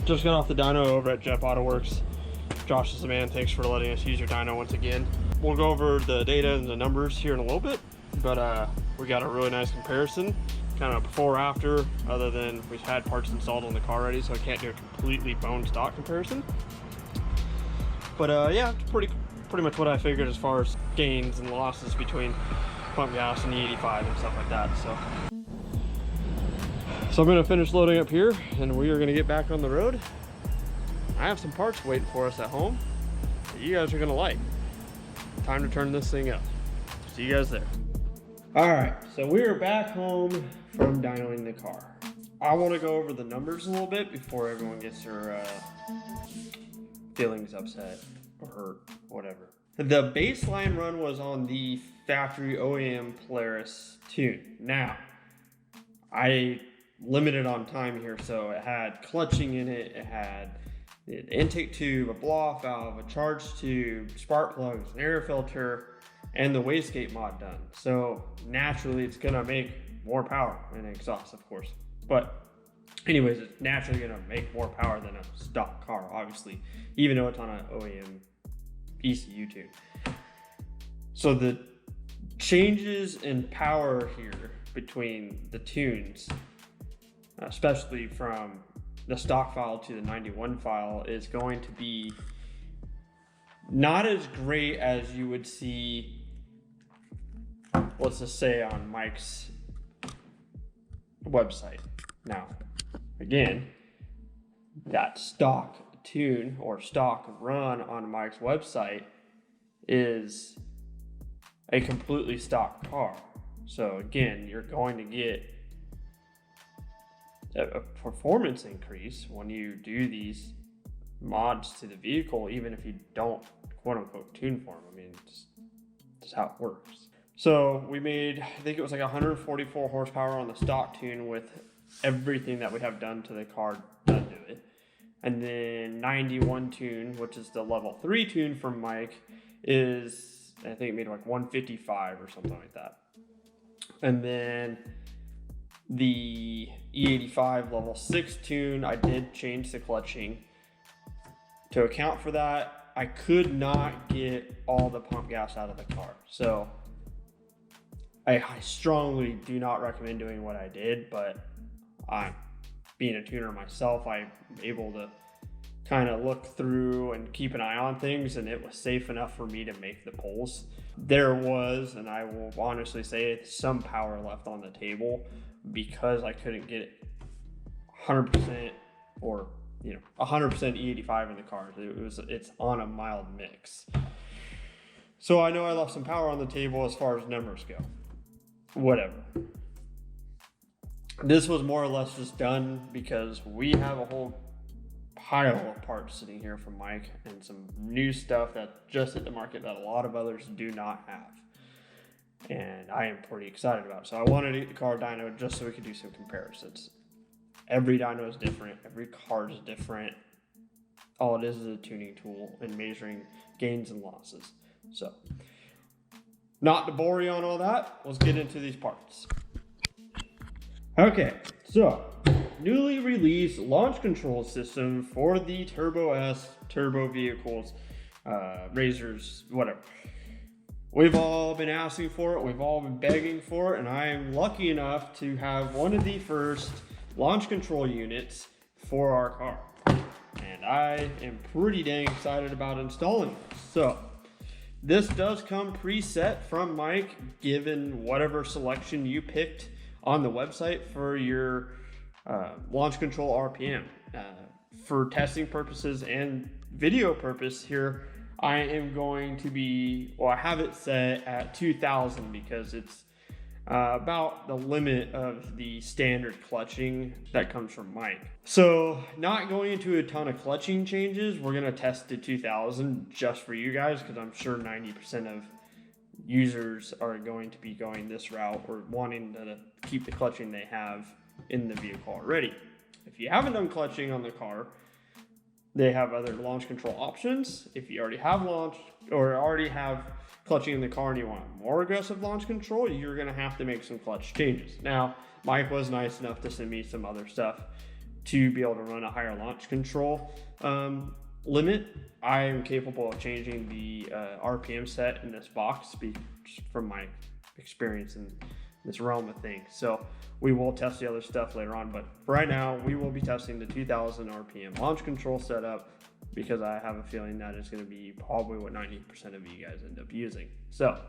Just got off the dyno over at Jeff Auto Works. Josh is the man. Thanks for letting us use your dyno once again. We'll go over the data and the numbers here in a little bit, but we got a really nice comparison, kind of before after, other than we've had parts installed on the car already, so I can't do a completely bone stock comparison. But yeah, it's pretty much what I figured as far as gains and losses between pump gas and E85 and stuff like that. So I'm gonna finish loading up here and we are gonna get back on the road. I have some parts waiting for us at home that you guys are gonna like. Time to turn this thing up. See you guys there. All right, so we are back home from dynoing the car. I wanna go over the numbers a little bit before everyone gets their feelings upset or hurt, whatever. The baseline run was on the factory OEM Polaris tune. Now, I limited on time here, so it had clutching in it, it had an intake tube, a blow-off valve, a charge tube, spark plugs, an air filter, and the wastegate mod done. So naturally it's gonna make more power and exhaust, of course. But anyways, it's naturally gonna make more power than a stock car, obviously, even though it's on an OEM ECU tune. So the changes in power here between the tunes, especially from the stock file to the 91 file, is going to be not as great as you would see, let's just say, on Mike's website. Now, again, that stock tune or stock run on Mike's website is a completely stock car. So again, you're going to get a performance increase when you do these mods to the vehicle, even if you don't quote unquote tune for them. I mean, just how it works. So we made, I think it was like 144 horsepower on the stock tune with everything that we have done to the car done to it. And then 91 tune, which is the level 3 tune from Mike, is, I think it made like 155 or something like that. And then the E85 level 6 tune, I did change the clutching. To account for that, I could not get all the pump gas out of the car. So I strongly do not recommend doing what I did, but being a tuner myself, I'm able to kind of look through and keep an eye on things, and it was safe enough for me to make the pulls. There was, and I will honestly say, some power left on the table because I couldn't get it 100% or 100% E85 in the car. It's on a mild mix. So I know I left some power on the table as far as numbers go. Whatever. This was more or less just done because we have a whole pile of parts sitting here from Mike and some new stuff that just hit the market that a lot of others do not have. And I am pretty excited about it. So I wanted to get the car dyno just so we could do some comparisons. Every dyno is different. Every car is different. All it is a tuning tool and measuring gains and losses. So, not to bore you on all that, let's get into these parts. Okay, so newly released launch control system for the Turbo S, turbo vehicles, RZRs, whatever. We've all been asking for it, we've all been begging for it, and I am lucky enough to have one of the first launch control units for our car. And I am pretty dang excited about installing this. So, this does come preset from Mike, given whatever selection you picked on the website for your launch control RPM. For testing purposes and video purpose here, I am going to be, well, I have it set at 2000 because it's about the limit of the standard clutching that comes from Mike. So not going into a ton of clutching changes, we're gonna test to 2000 just for you guys, because I'm sure 90% of users are going to be going this route or wanting to keep the clutching they have in the vehicle already. If you haven't done clutching on the car, they have other launch control options. If you already have launch or already have clutching in the car and you want more aggressive launch control, you're gonna have to make some clutch changes. Now, Mike was nice enough to send me some other stuff to be able to run a higher launch control limit, I am capable of changing the RPM set in this box from my experience in this realm of things. So we will test the other stuff later on, but for right now, we will be testing the 2000 RPM launch control setup because I have a feeling that it's going to be probably what 90% of you guys end up using. So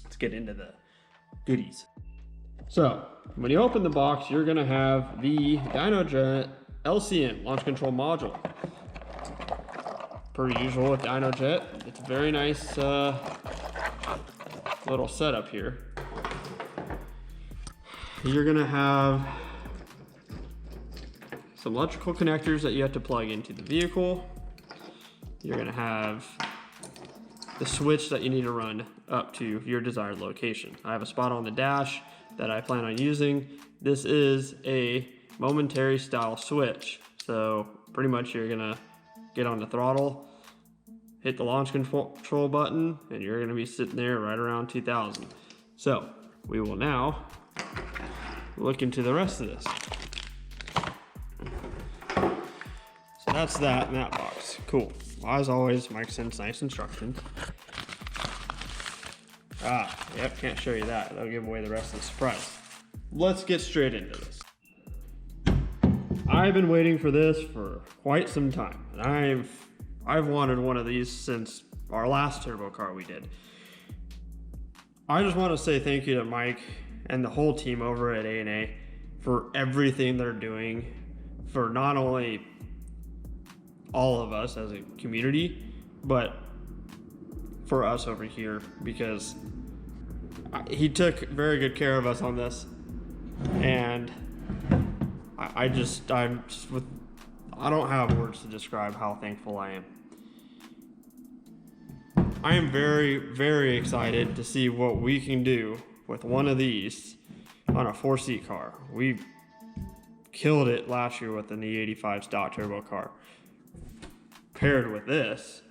let's get into the goodies. So when you open the box, you're going to have the Dyno LCM launch control module. Per usual with DynoJet, it's a very nice little setup here. You're gonna have some electrical connectors that you have to plug into the vehicle. You're gonna have the switch that you need to run up to your desired location. I have a spot on the dash that I plan on using. This is a momentary style switch. So pretty much you're gonna get on the throttle, hit the launch control button, and you're gonna be sitting there right around 2000. So we will now look into the rest of this. So that's that in that box. Cool. As always, Mike sends nice instructions. Yep, can't show you that. That'll give away the rest of the surprise. Let's get straight into this. I've been waiting for this for quite some time, and I've wanted one of these since our last turbo car we did. I just want to say thank you to Mike and the whole team over at A&A for everything they're doing for not only all of us as a community, but for us over here, because he took very good care of us on this, and I don't have words to describe how thankful I am. I am very, very excited to see what we can do with one of these on a 4-seat car. We killed it last year with an E85 stock turbo car. Paired with this,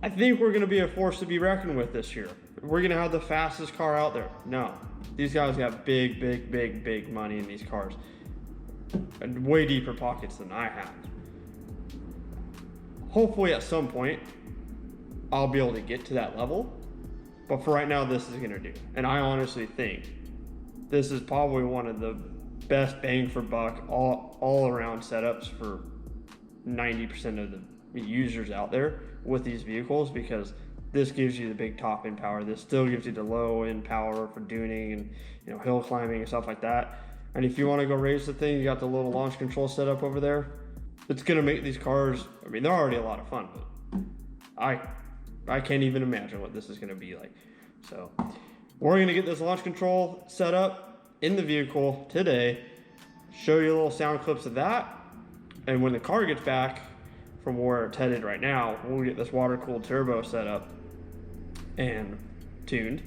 I think we're gonna be a force to be reckoned with this year. We're gonna have the fastest car out there. No, these guys got big, big, big, big money in these cars. And way deeper pockets than I have. Hopefully at some point, I'll be able to get to that level. But for right now, this is gonna do. And I honestly think this is probably one of the best bang for buck all around setups for 90% of the users out there with these vehicles, because this gives you the big top end power. This still gives you the low end power for duning and hill climbing and stuff like that. And if you want to go raise the thing, you got the little launch control setup over there. It's gonna make these cars, I mean, they're already a lot of fun, but I can't even imagine what this is gonna be like. So we're gonna get this launch control set up in the vehicle today, show you little sound clips of that, and when the car gets back from where it's headed right now, we'll get this water-cooled turbo set up and tuned,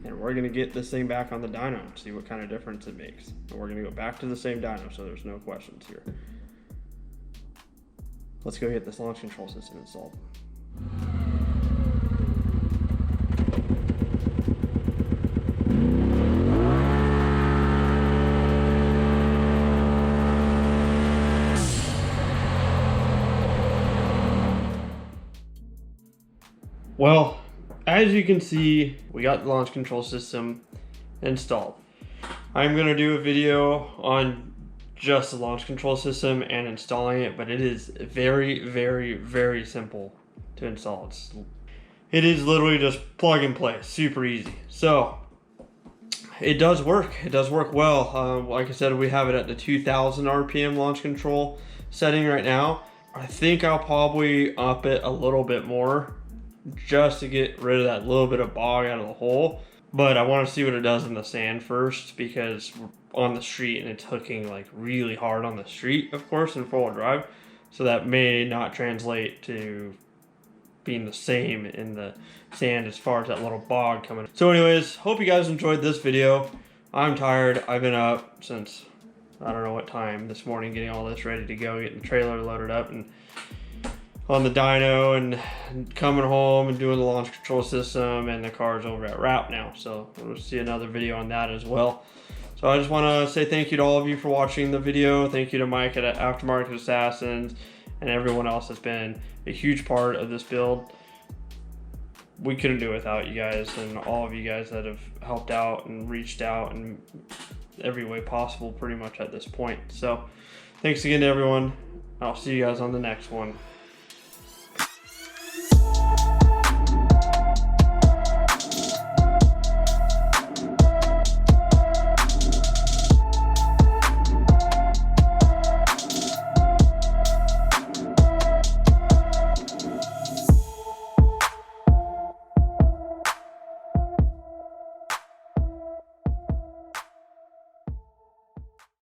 and we're gonna get this thing back on the dyno and see what kind of difference it makes. And we're gonna go back to the same dyno, so there's no questions here. Let's go get this launch control system installed. Well, as you can see, we got the launch control system installed. I'm gonna do a video on just the launch control system and installing it, but it is very, very, very simple to install. It is literally just plug and play, super easy. So it does work. It does work well. Like I said, we have it at the 2000 RPM launch control setting right now. I think I'll probably up it a little bit more just to get rid of that little bit of bog out of the hole. But I want to see what it does in the sand first, because we're on the street and it's hooking like really hard on the street, of course, in 4-wheel drive. So that may not translate to being the same in the sand as far as that little bog coming. So anyways, hope you guys enjoyed this video. I'm tired. I've been up since I don't know what time this morning, getting all this ready to go, getting the trailer loaded up and on the dyno, and coming home and doing the launch control system, and the car's over at wrap now. So we'll see another video on that as well. So I just want to say thank you to all of you for watching the video. Thank you to Mike at AfterMarket Assassins and everyone else that's been a huge part of this build. We couldn't do it without you guys and all of you guys that have helped out and reached out in every way possible pretty much at this point. So thanks again to everyone. I'll see you guys on the next one.